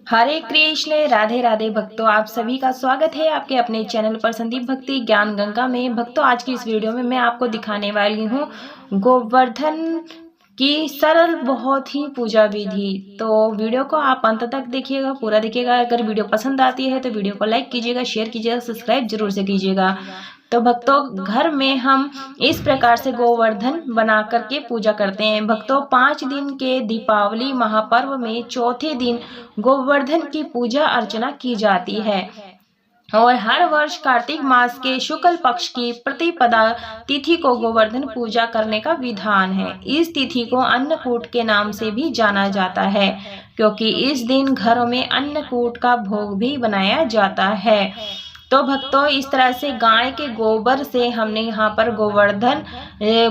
हरे कृष्ण राधे राधे भक्तों, आप सभी का स्वागत है आपके अपने चैनल पर संदीप भक्ति ज्ञान गंगा में। भक्तों, आज की इस वीडियो में मैं आपको दिखाने वाली हूँ गोवर्धन की सरल बहुत ही पूजा विधि। तो वीडियो को आप अंत तक देखिएगा, पूरा देखिएगा। अगर वीडियो पसंद आती है तो वीडियो को लाइक कीजिएगा, शेयर कीजिएगा, सब्सक्राइब जरूर से कीजिएगा। तो भक्तों, घर में हम इस प्रकार से गोवर्धन बना करके पूजा करते हैं। भक्तों, 5 दिन के दीपावली महापर्व में चौथे दिन गोवर्धन की पूजा अर्चना की जाती है और हर वर्ष कार्तिक मास के शुक्ल पक्ष की प्रतिपदा तिथि को गोवर्धन पूजा करने का विधान है। इस तिथि को अन्नकूट के नाम से भी जाना जाता है, क्योंकि इस दिन घरों में अन्नकूट का भोग भी बनाया जाता है। तो भक्तों, इस तरह से गाय के गोबर से हमने यहाँ पर गोवर्धन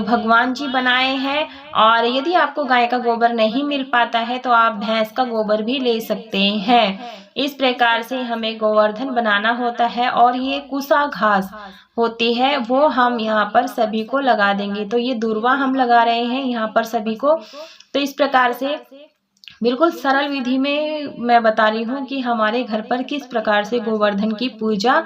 भगवान जी बनाए हैं। और यदि आपको गाय का गोबर नहीं मिल पाता है तो आप भैंस का गोबर भी ले सकते हैं। इस प्रकार से हमें गोवर्धन बनाना होता है और ये कुसा घास होती है वो हम यहाँ पर सभी को लगा देंगे। तो ये दूर्वा हम लगा रहे हैं यहाँ पर सभी को। तो इस प्रकार से बिल्कुल सरल विधि में मैं बता रही हूँ कि हमारे घर पर किस प्रकार से गोवर्धन की पूजा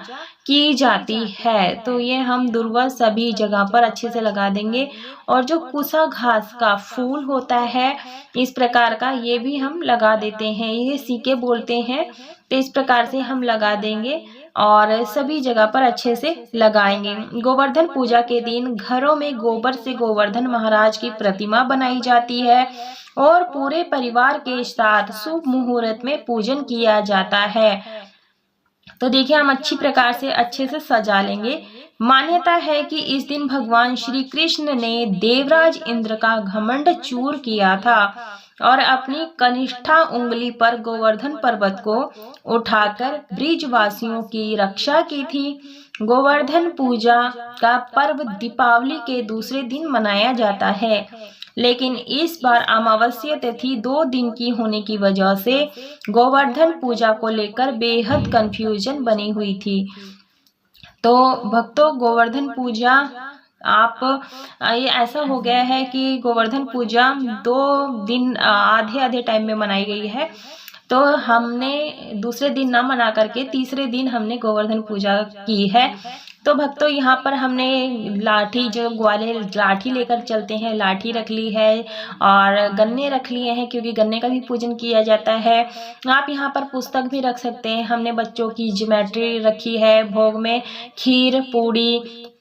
की जाती है। तो ये हम दूर्वा सभी जगह पर अच्छे से लगा देंगे। और जो कुसा घास का फूल होता है इस प्रकार का, ये भी हम लगा देते हैं। ये सीके बोलते हैं। तो इस प्रकार से हम लगा देंगे और सभी जगह पर अच्छे से लगाएंगे। गोवर्धन पूजा के दिन घरों में गोबर से गोवर्धन महाराज की प्रतिमा बनाई जाती है और पूरे परिवार के साथ शुभ मुहूर्त में पूजन किया जाता है। तो देखिए, हम अच्छी प्रकार से अच्छे से सजा लेंगे। मान्यता है कि इस दिन भगवान श्री कृष्ण ने देवराज इंद्र का घमंड चूर किया था और अपनी कनिष्ठा उंगली पर गोवर्धन पर्वत को उठाकर ब्रिजवासियों की रक्षा की थी। गोवर्धन पूजा का पर्व दीपावली के दूसरे दिन मनाया जाता है, लेकिन इस बार अमावस्या तिथि 2 दिन की होने की वजह से गोवर्धन पूजा को लेकर बेहद कंफ्यूजन बनी हुई थी। तो भक्तों, गोवर्धन पूजा आप ये ऐसा हो गया है कि गोवर्धन पूजा 2 दिन आधे आधे टाइम में मनाई गई है। तो हमने दूसरे दिन ना मना करके तीसरे दिन हमने गोवर्धन पूजा की है। तो भक्तों, यहाँ पर हमने लाठी, जो ग्वाले लाठी लेकर चलते हैं, लाठी रख ली है और गन्ने रख लिए हैं, क्योंकि गन्ने का भी पूजन किया जाता है। आप यहाँ पर पुस्तक भी रख सकते हैं। हमने बच्चों की ज्योमेट्री रखी है। भोग में खीर पूड़ी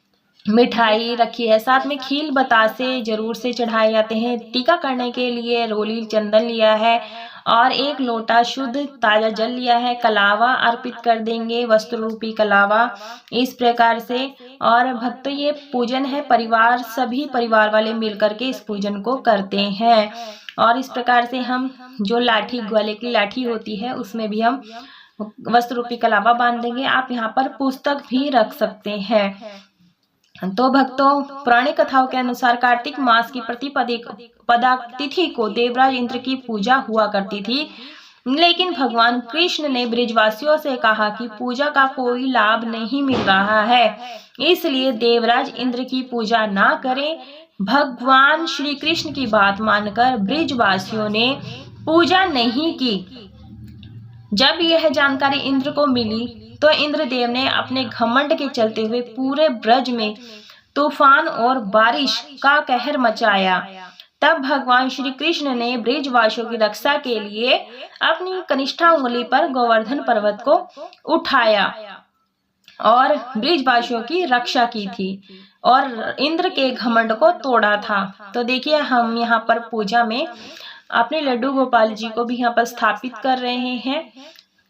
मिठाई रखी है। साथ में खील बतासे जरूर से चढ़ाए जाते हैं। टीका करने के लिए रोली चंदन लिया है और 1 लोटा शुद्ध ताजा जल लिया है। कलावा अर्पित कर देंगे, वस्त्र रूपी कलावा, इस प्रकार से। और भक्तों, ये पूजन है परिवार, सभी परिवार वाले मिलकर के इस पूजन को करते हैं। और इस प्रकार से हम जो लाठी, ग्वाले की लाठी होती है, उसमें भी हम वस्त्र रूपी कलावा बांध देंगे। आप यहाँ पर पुस्तक भी रख सकते हैं। तो भक्तों, पौराणिक कथाओं के अनुसार कार्तिक मास की प्रतिपदा तिथि को देवराज इंद्र की पूजा हुआ करती थी, लेकिन भगवान कृष्ण ने ब्रिजवासियों से कहा कि पूजा का कोई लाभ नहीं मिल रहा है, इसलिए देवराज इंद्र की पूजा ना करें। भगवान श्री कृष्ण की बात मानकर ब्रिजवासियों ने पूजा नहीं की। जब यह जानकारी इंद्र को मिली तो इंद्रदेव ने अपने घमंड के चलते हुए पूरे ब्रज में तूफान और बारिश का कहर मचाया। तब भगवान श्री कृष्ण ने ब्रिजवासियों की रक्षा के लिए अपनी कनिष्ठा उंगली पर गोवर्धन पर्वत को उठाया और ब्रिजवासियों की रक्षा की थी और इंद्र के घमंड को तोड़ा था। तो देखिए, हम यहाँ पर पूजा में अपने लड्डू गोपाल जी को भी यहाँ पर स्थापित कर रहे हैं,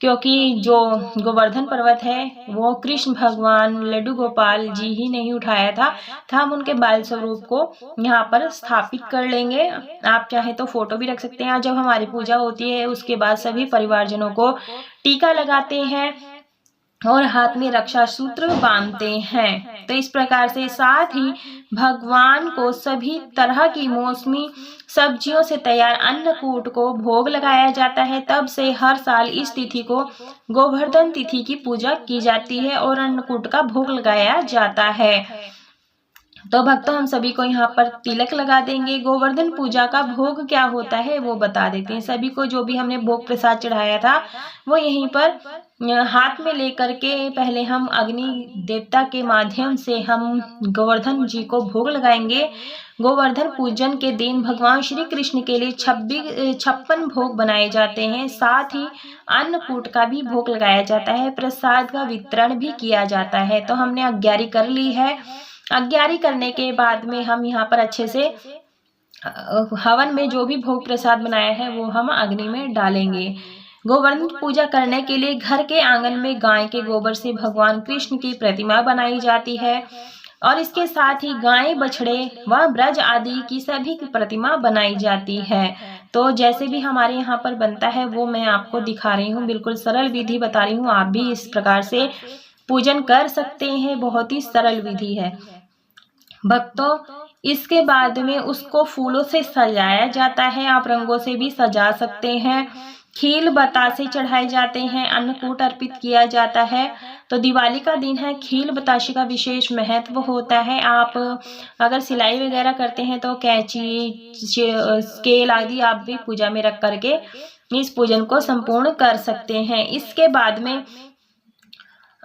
क्योंकि जो गोवर्धन पर्वत है वो कृष्ण भगवान लड्डू गोपाल जी ही नहीं उठाया था, तो हम उनके बाल स्वरूप को यहाँ पर स्थापित कर लेंगे। आप चाहे तो फोटो भी रख सकते हैं। जब हमारी पूजा होती है उसके बाद सभी परिवारजनों को टीका लगाते हैं और हाथ में रक्षा सूत्र बांधते हैं। तो इस प्रकार से साथ ही भगवान को सभी तरह की मौसमी सब्जियों से तैयार अन्नकूट को भोग लगाया जाता है। तब से हर साल इस तिथि को गोवर्धन तिथि की पूजा की जाती है और अन्नकूट का भोग लगाया जाता है। तो भक्तों हम सभी को यहाँ पर तिलक लगा देंगे। गोवर्धन पूजा का भोग क्या होता है वो बता देते हैं सभी को। जो भी हमने भोग प्रसाद चढ़ाया था वो यहीं पर हाथ में लेकर के पहले हम अग्नि देवता के माध्यम से हम गोवर्धन जी को भोग लगाएंगे। गोवर्धन पूजन के दिन भगवान श्री कृष्ण के लिए 56 भोग बनाए जाते हैं। साथ ही अन्नकूट का भी भोग लगाया जाता है। प्रसाद का वितरण भी किया जाता है। तो हमने अग्यारी कर ली है। अग्यारी करने के बाद में हम यहाँ पर अच्छे से हवन में जो भी भोग प्रसाद बनाया है वो हम अग्नि में डालेंगे। गोवर्धन पूजा करने के लिए घर के आंगन में गाय के गोबर से भगवान कृष्ण की प्रतिमा बनाई जाती है और इसके साथ ही गाय, बछड़े व ब्रज आदि की सभी की प्रतिमा बनाई जाती है। तो जैसे भी हमारे यहाँ पर बनता है वो मैं आपको दिखा रही हूँ, बिल्कुल सरल विधि बता रही हूँ। आप भी इस प्रकार से पूजन कर सकते हैं, बहुत ही सरल विधि है भक्तों। इसके बाद में उसको फूलों से सजाया जाता है। आप रंगों से भी सजा सकते हैं। खील बतासे चढ़ाए जाते हैं। अन्नकूट अर्पित किया जाता है। तो दिवाली का दिन है, खील बताशे का विशेष महत्व होता है। आप अगर सिलाई वगैरह करते हैं तो कैंची, स्केल आदि आप भी पूजा में रख करके इस पूजन को संपूर्ण कर सकते हैं। इसके बाद में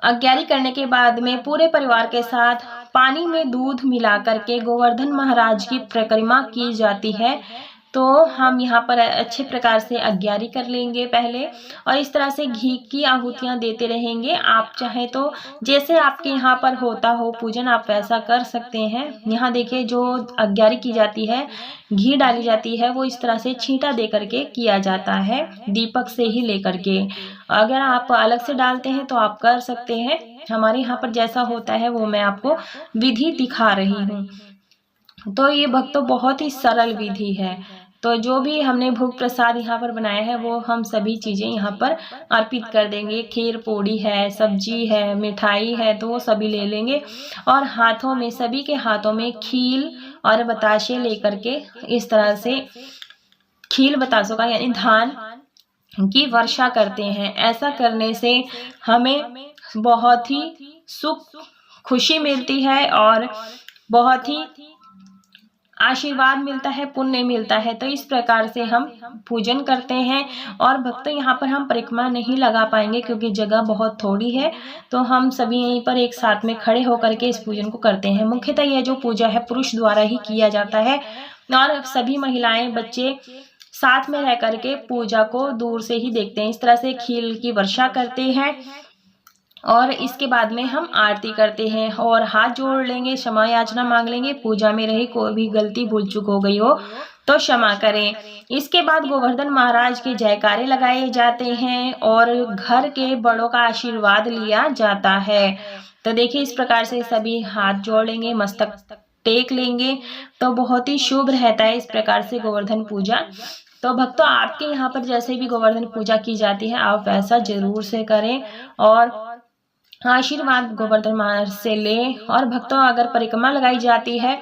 अग्यारी करने के बाद में पूरे परिवार के साथ पानी में दूध मिला करके गोवर्धन महाराज की परिक्रमा की जाती है। तो हम यहाँ पर अच्छे प्रकार से अग्यारी कर लेंगे पहले और इस तरह से घी की आहुतियाँ देते रहेंगे। आप चाहे तो जैसे आपके यहाँ पर होता हो पूजन आप वैसा कर सकते हैं। यहाँ देखिए जो अग्यारी की जाती है, घी डाली जाती है, वो इस तरह से छींटा दे करके किया जाता है, दीपक से ही लेकर के। अगर आप अलग से डालते हैं तो आप कर सकते हैं। हमारे यहाँ पर जैसा होता है वो मैं आपको विधि दिखा रही हूँ। तो ये भक्तों बहुत ही सरल विधि है। तो जो भी हमने भोग प्रसाद यहाँ पर बनाया है वो हम सभी चीज़ें यहाँ पर अर्पित कर देंगे। खीर पूड़ी है, सब्जी है, मिठाई है, तो वो सभी ले लेंगे और हाथों में, सभी के हाथों में खील और बताशे लेकर के इस तरह से खील बतासों का यानी धान की वर्षा करते हैं। ऐसा करने से हमें बहुत ही सुख, खुशी मिलती है और बहुत ही आशीर्वाद मिलता है, पुण्य मिलता है। तो इस प्रकार से हम पूजन करते हैं। और भक्तों यहाँ पर हम परिक्रमा नहीं लगा पाएंगे क्योंकि जगह बहुत थोड़ी है, तो हम सभी यहीं पर एक साथ में खड़े होकर के इस पूजन को करते हैं। मुख्यतः यह जो पूजा है पुरुष द्वारा ही किया जाता है और सभी महिलाएं, बच्चे साथ में रह करके पूजा को दूर से ही देखते हैं। इस तरह से खील की वर्षा करते हैं और इसके बाद में हम आरती करते हैं और हाथ जोड़ लेंगे, क्षमा याचना मांग लेंगे। पूजा में रही कोई भी गलती भूल चूक हो गई हो तो क्षमा करें। इसके बाद गोवर्धन महाराज के जयकारे लगाए जाते हैं और घर के बड़ों का आशीर्वाद लिया जाता है। तो देखिए इस प्रकार से सभी हाथ जोड़ लेंगे, मस्तक टेक लेंगे, तो बहुत ही शुभ रहता है इस प्रकार से गोवर्धन पूजा। तो भक्तों आपके यहाँ पर जैसे भी गोवर्धन पूजा की जाती है आप वैसा जरूर से करें और आशीर्वाद गोवर्धन महाराज से लें। और भक्तों अगर परिक्रमा लगाई जाती है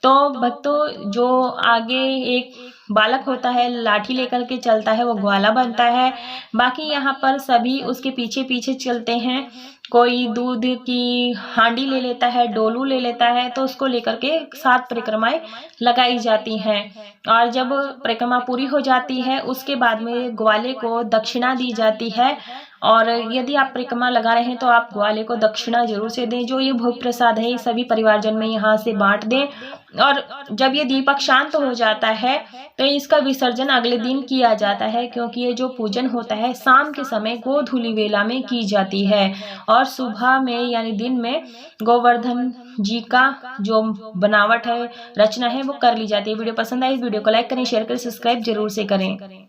तो भक्तों जो आगे एक बालक होता है लाठी लेकर के चलता है वो ग्वाला बनता है। बाकी यहाँ पर सभी उसके पीछे पीछे चलते हैं। कोई दूध की हांडी ले लेता है, डोलू ले लेता है, तो उसको लेकर के 7 परिक्रमाएं लगाई जाती हैं। और जब परिक्रमा पूरी हो जाती है उसके बाद में ग्वाले को दक्षिणा दी जाती है। और यदि आप परिक्रमा लगा रहे हैं तो आप ग्वाले को दक्षिणा जरूर से दें। जो ये भोग प्रसाद है ये सभी परिवारजन में यहाँ से बांट दें। और जब ये दीपक शांत हो जाता है तो इसका विसर्जन अगले दिन किया जाता है, क्योंकि ये जो पूजन होता है शाम के समय गोधूली वेला में की जाती है और सुबह में यानी दिन में गोवर्धन जी का जो बनावट है, रचना है, वो कर ली जाती है। वीडियो पसंद आई, वीडियो को लाइक करें, शेयर करें, सब्सक्राइब जरूर से करें।